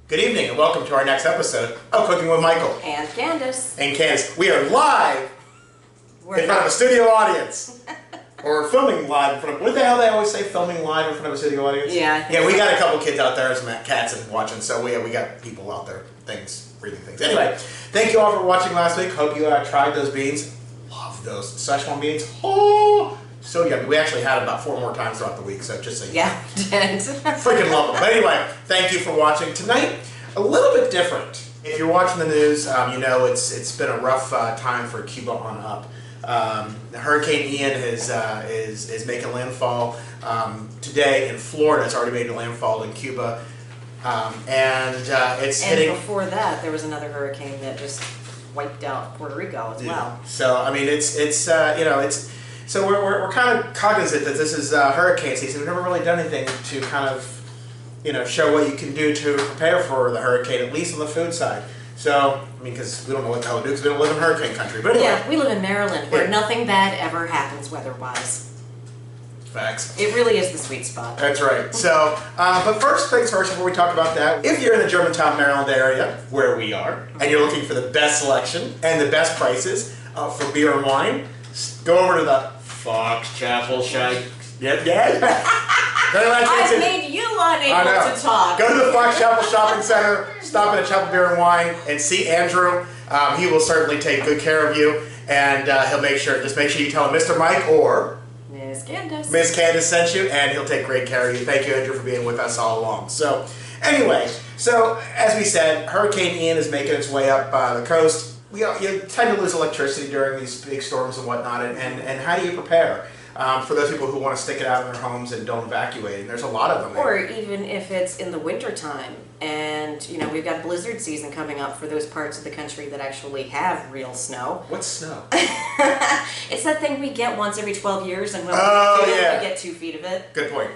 Good evening and welcome to our next episode of Cooking with Michael. And Candace. And Candace, we are live in front of a studio audience. Or filming live in front of, what the hell they always say, filming live in front of a studio audience? Yeah. Yeah, we got a couple kids out there, some cats and watching, so we got people out there, reading things. Anyway, thank you all for watching last week. Hope you tried those beans. Love those Szechuan beans. Oh, so yummy. We actually had about 4 more times throughout the week, so just so you know. Yeah, we did. Freaking love them. But anyway, thank you for watching. Tonight, a little bit different. If you're watching the news, you know it's been a rough time for Cuba on up. Hurricane Ian is making landfall today in Florida. It's already made a landfall in Cuba, and hitting. And before that, there was another hurricane that just wiped out Puerto Rico as well. So I mean, so we're kind of cognizant that this is hurricane season. We've never really done anything to kind of show what you can do to prepare for the hurricane, at least on the food side. So, I mean, because we don't know what the hell to do because we don't live in hurricane country. But anyway. Yeah, we live in Maryland where nothing bad ever happens weather-wise. Facts. It really is the sweet spot. That's right. So, but first things first, before we talk about that, if you're in the Germantown, Maryland area, where we are, and you're looking for the best selection and the best prices for beer and wine, go over to the Fox Chapel Shike. I've made you unable to talk. Go to the Fox Chapel Shopping Center, stop at a Chapel Beer and Wine, and see Andrew. He will certainly take good care of you, and he'll make sure you tell him Mr. Mike or Miss Candace. Miss Candace sent you, and he'll take great care of you. Thank you, Andrew, for being with us all along. So, anyway, as we said, Hurricane Ian is making its way up the coast. You tend to lose electricity during these big storms and whatnot, and how do you prepare? For those people who want to stick it out in their homes and don't evacuate, and there's a lot of them. Or even if it's in the winter time, and we've got blizzard season coming up for those parts of the country that actually have real snow. What's snow? It's that thing we get once every 12 years, and when we get 2 feet of it. Good point.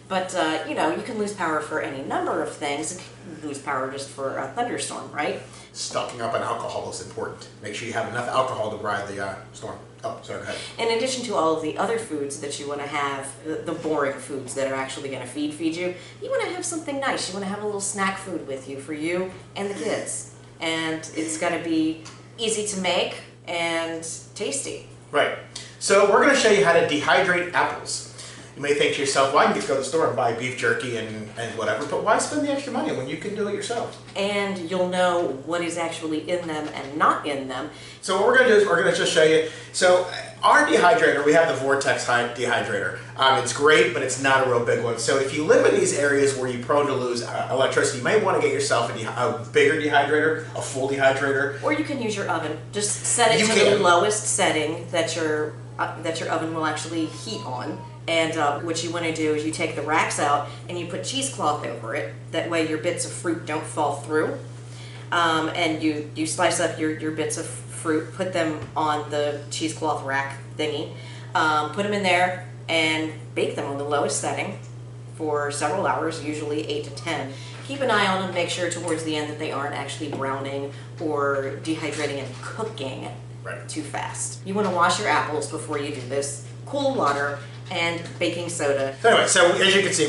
But you can lose power for any number of things. You can lose power just for a thunderstorm, right? Stocking up on alcohol is important. Make sure you have enough alcohol to ride the storm. Oh, sorry, go ahead. In addition to all of the other foods that you want to have, the boring foods that are actually going to feed you, you want to have something nice. You want to have a little snack food with you for you and the kids. And it's got to be easy to make and tasty. Right. So we're going to show you how to dehydrate apples. You may think to yourself, well, I can just go to the store and buy beef jerky and whatever, but why spend the extra money when you can do it yourself? And you'll know what is actually in them and not in them. So what we're going to do is we're going to just show you. So our dehydrator, we have the Vortex dehydrator. It's great, but it's not a real big one. So if you live in these areas where you're prone to lose electricity, you may want to get yourself a bigger dehydrator, a full dehydrator. Or you can use your oven. Just set it to the lowest setting that your oven will actually heat on. And what you want to do is you take the racks out and you put cheesecloth over it. That way your bits of fruit don't fall through. And you slice up your bits of fruit, put them on the cheesecloth rack thingy, put them in there and bake them on the lowest setting for several hours, usually 8 to 10. Keep an eye on them, make sure towards the end that they aren't actually browning or dehydrating and cooking too fast. You want to wash your apples before you do this. Cool water and baking soda. Anyway, so as you can see,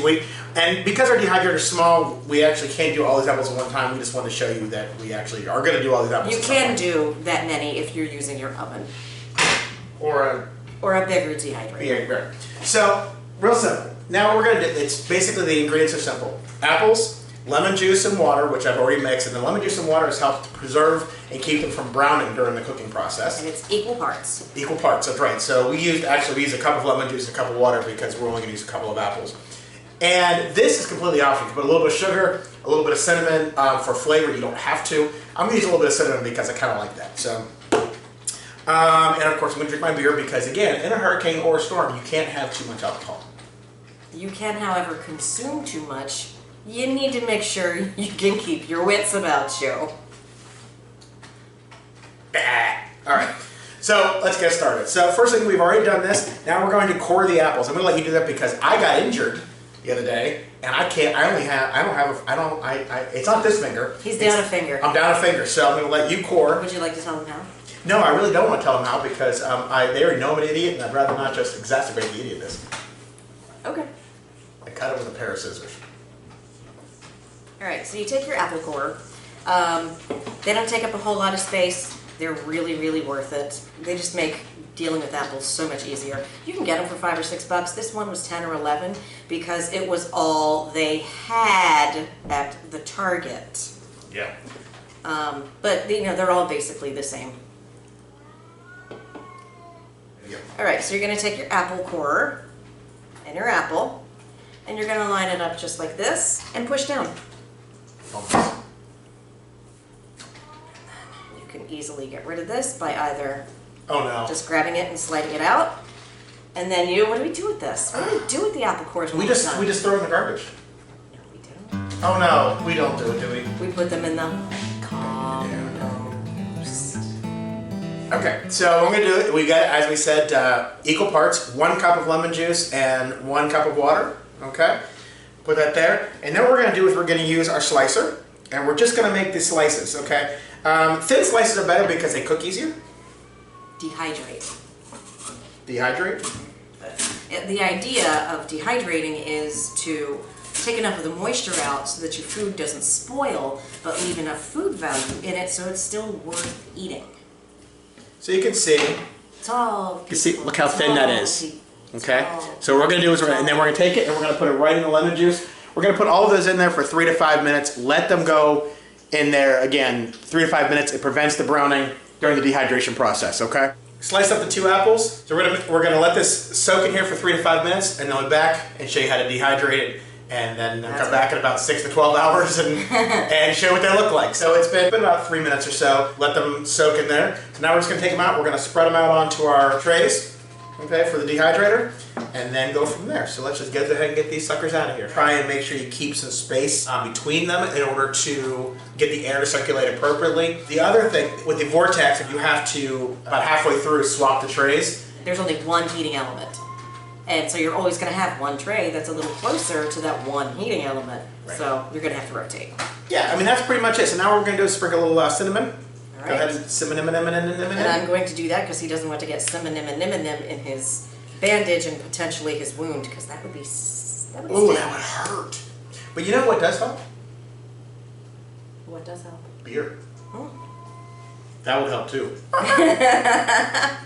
because our dehydrator is small, we actually can't do all these apples at one time. We just want to show you that we actually are going to do all these apples. You can do that many if you're using your oven. Or a bigger dehydrator. Yeah, right. So, real simple. Now what we're going to do, it's basically the ingredients are simple. Apples, lemon juice and water, which I've already mixed, and the lemon juice and water has helped to preserve and keep them from browning during the cooking process. And it's equal parts. Equal parts, that's right. So we used a cup of lemon juice and a cup of water because we're only going to use a couple of apples. And this is completely optional. You can put a little bit of sugar, a little bit of cinnamon for flavor. You don't have to. I'm going to use a little bit of cinnamon because I kind of like that. So, and of course I'm going to drink my beer because, again, in a hurricane or a storm, you can't have too much alcohol. You can, however, consume too much. You need to make sure you can keep your wits about you. Alright, so let's get started. So first thing, we've already done this. Now we're going to core the apples. I'm going to let you do that because I got injured the other day and it's not this finger. He's down a finger. I'm down a finger, so I'm going to let you core. Would you like to tell him how? No, I really don't want to tell them how because they already know I'm an idiot and I'd rather not just exacerbate the idiotness. Okay. I cut it with a pair of scissors. All right, so you take your apple core. They don't take up a whole lot of space. They're really, really worth it. They just make dealing with apples so much easier. You can get them for $5 or $6. This one was 10 or 11 because it was all they had at the Target. Yeah. But you know, they're all basically the same. Yeah. All right, so you're going to take your apple core and your apple, and you're going to line it up just like this and push down. You can easily get rid of this by either just grabbing it and sliding it out. And then what do we do with this? What do we do with the apple cores? We just throw it in the garbage. No, we don't. Oh no, we don't do it, do we? We put them in the compost. Okay, so what we're gonna do, we got, as we said, equal parts, 1 cup of lemon juice and 1 cup of water. Okay, put that there, and then what we're gonna do is we're gonna use our slicer, and we're just gonna make the slices. Okay, thin slices are better because they cook easier. Dehydrate. Dehydrate. The idea of dehydrating is to take enough of the moisture out so that your food doesn't spoil, but leave enough food value in it so it's still worth eating. So you can see. Tall. You can see. Look how thin that is. Okay. So what we're gonna do is, and then we're gonna take it and we're gonna put it right in the lemon juice. We're gonna put all of those in there for 3 to 5 minutes. Let them go in there again. 3 to 5 minutes. It prevents the browning during the dehydration process. Okay. Slice up the 2 apples. So we're gonna let this soak in here for 3 to 5 minutes, and then we'll be back and show you how to dehydrate it, and then come back in about 6 to 12 hours and show you what they look like. So it's been about 3 minutes or so. Let them soak in there. So now we're just gonna take them out. We're gonna spread them out onto our trays, okay, for the dehydrator, and then go from there. So let's just get ahead and get these suckers out of here. Try and make sure you keep some space between them in order to get the air to circulate appropriately. The other thing with the vortex, if you have to about halfway through swap the trays. There's only one heating element. And so you're always going to have one tray that's a little closer to that one heating element. Right. So you're going to have to rotate. Yeah, I mean, that's pretty much it. So now what we're going to do is sprinkle a little cinnamon. All right. Go ahead and cinnamon. And I'm going to do that because he doesn't want to get cinnamon in his bandage and potentially his wound, because that would be Ooh, that would hurt. But you know what does help? What does help? Beer. Oh. That would help too.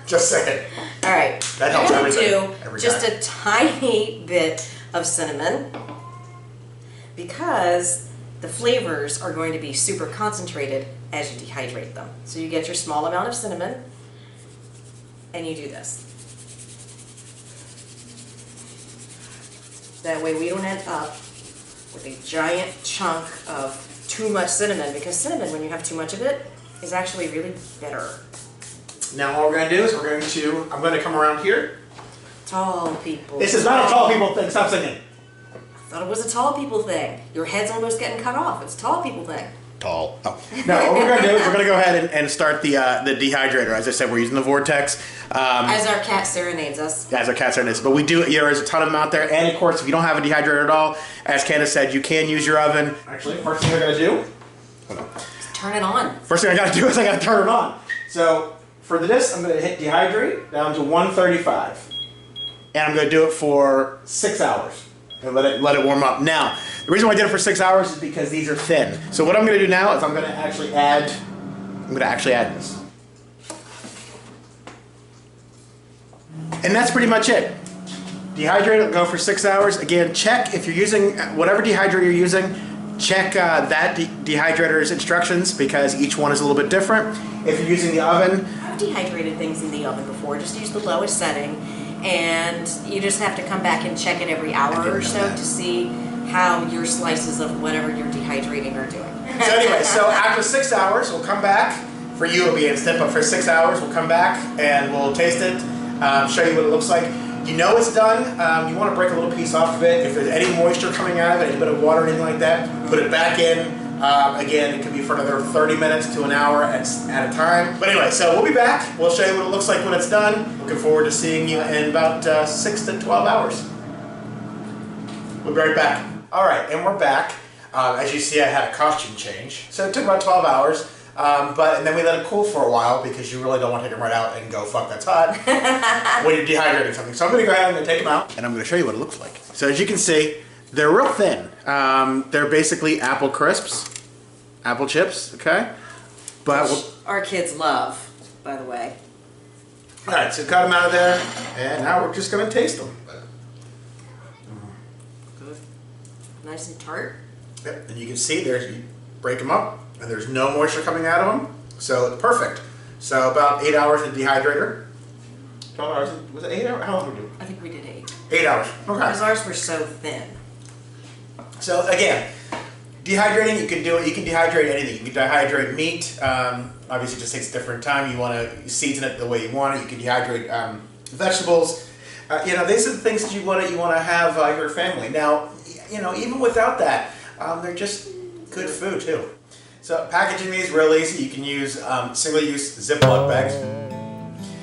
Just saying. All right. That helps everything. Do just a tiny bit of cinnamon because the flavors are going to be super concentrated as you dehydrate them. So you get your small amount of cinnamon and you do this. That way we don't end up with a giant chunk of too much cinnamon, because cinnamon, when you have too much of it, is actually really bitter. Now what we're going to do is I'm going to come around here. Tall people. This is not a tall people thing. Stop singing. I thought it was a tall people thing. Your head's almost getting cut off. It's a tall people thing. Tall. Oh. No, what we're going to do is we're going to go ahead and start the dehydrator. As I said, we're using the vortex. As our cat serenades us. As our cat serenades us. But we do, there's a ton of them out there. And of course, if you don't have a dehydrator at all, as Candace said, you can use your oven. Actually, first thing we're going to do, hold on. Turn it on. First thing I got to do is I got to turn it on. So for this, I'm going to hit dehydrate down to 135. And I'm going to do it for 6 hours. And let it warm up. Now, the reason why I did it for 6 hours is because these are thin. So what I'm going to do now is I'm going to actually add this. And that's pretty much it. Dehydrate it, go for 6 hours. Again, check if you're using whatever dehydrator you're using. Check that dehydrator's instructions, because each one is a little bit different. If you're using the oven, I've dehydrated things in the oven before. Just use the lowest setting, and you just have to come back and check it every hour or so to see how your slices of whatever you're dehydrating are doing. So anyway, so after 6 hours, we'll come back. For you, it'll be instant, but for 6 hours, we'll come back and we'll taste it, show you what it looks like. You know it's done. You want to break a little piece off of it. If there's any moisture coming out of it, any bit of water or anything like that, put it back in. Again, it could be for another 30 minutes to an hour at a time. But anyway, so we'll be back. We'll show you what it looks like when it's done. Looking forward to seeing you in about 6 to 12 hours. We'll be right back. All right, and we're back. As you see, I had a costume change. So it took about 12 hours. And then we let it cool for a while, because you really don't want to take them right out and go, fuck, that's hot, when you're dehydrating something. So I'm going to go ahead and take them out, and I'm going to show you what it looks like. So as you can see, They're real thin. They're basically apple crisps, apple chips, okay? But our kids love, by the way. all right, so cut them out of there, and now we're just gonna taste them. Good. Nice and tart. Yep, and you can see you break them up, and there's no moisture coming out of them, so it's perfect. So about 8 hours in the dehydrator. 12 hours, was it 8 hours? How long did we do? I think we did 8. 8 hours, okay. Because ours were so thin. So again, dehydrating, you can do it, you can dehydrate anything. You can dehydrate meat, obviously it just takes a different time. You want to season it the way you want it. You can dehydrate vegetables. You know, these are the things that you want to have your family. Now, you know, even without that, they're just good food too. So packaging these real easy. You can use single-use Ziploc bags.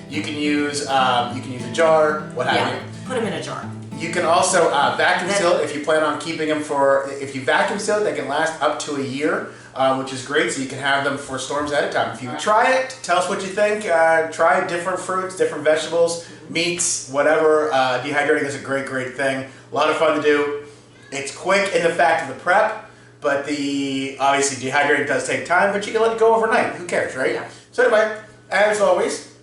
You can use a jar, what have you. Put them in a jar. You can also vacuum seal it if you plan on keeping them if you vacuum seal it, they can last up to a year, which is great, so you can have them for storms at a time. If you try it, tell us what you think. Try different fruits, different vegetables, meats, whatever. Dehydrating is a great thing. A lot of fun to do. It's quick in the fact of the prep, but obviously dehydrating does take time, but you can let it go overnight. Who cares, right? Yeah. So anyway, as always,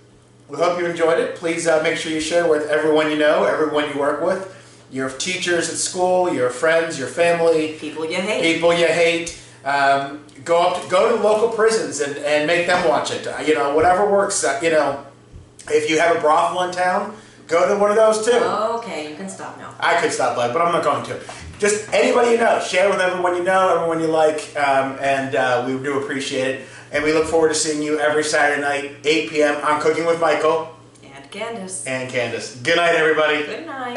we hope you enjoyed it. Please make sure you share with everyone you know, everyone you work with, your teachers at school, your friends, your family. People you hate. People you hate. Go to local prisons and make them watch it. You know, whatever works. You know, if you have a brothel in town, go to one of those too. Okay, you can stop now. I could stop by, but I'm not going to. Just anybody you know. Share with everyone you know, everyone you like, and we do appreciate it. And we look forward to seeing you every Saturday night, 8 p.m. on Cooking with Michael. And Candace. And Candace. Good night, everybody. Good night.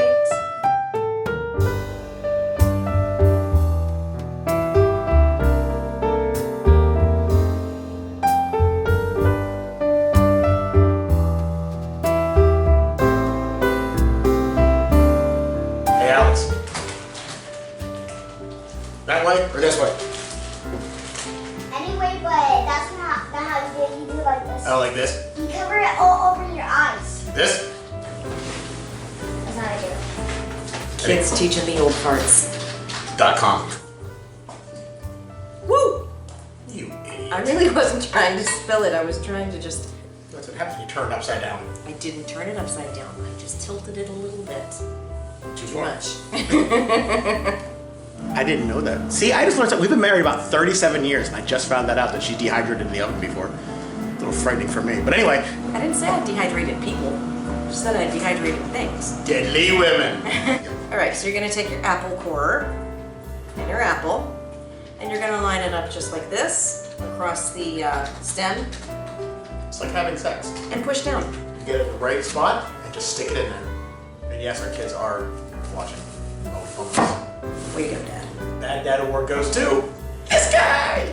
Hey, Alex. That way or this way? Anyway, but that's not how you do it. You do it like this. Oh, like this? You cover it all over your eyes. This? That's not how I do it. Kids teaching the old farts. .com. Woo! You idiot. I really wasn't trying to spill it. I was trying to just... That's what happens when you turn it upside down. I didn't turn it upside down. I just tilted it a little bit. Too Much. I didn't know that. See, I just learned something. We've been married about 37 years, and I just found that out that she dehydrated in the oven before. A little frightening for me. But anyway. I didn't say I dehydrated people. I just said I dehydrated things. Deadly women. All right, so you're gonna take your apple core and your apple, and you're gonna line it up just like this across the stem It's like having sex. and push down. You get it in the right spot and just stick it in there. And yes, our kids are watching. Oh, Way to go, Dad. Bad Dad Award goes to this guy.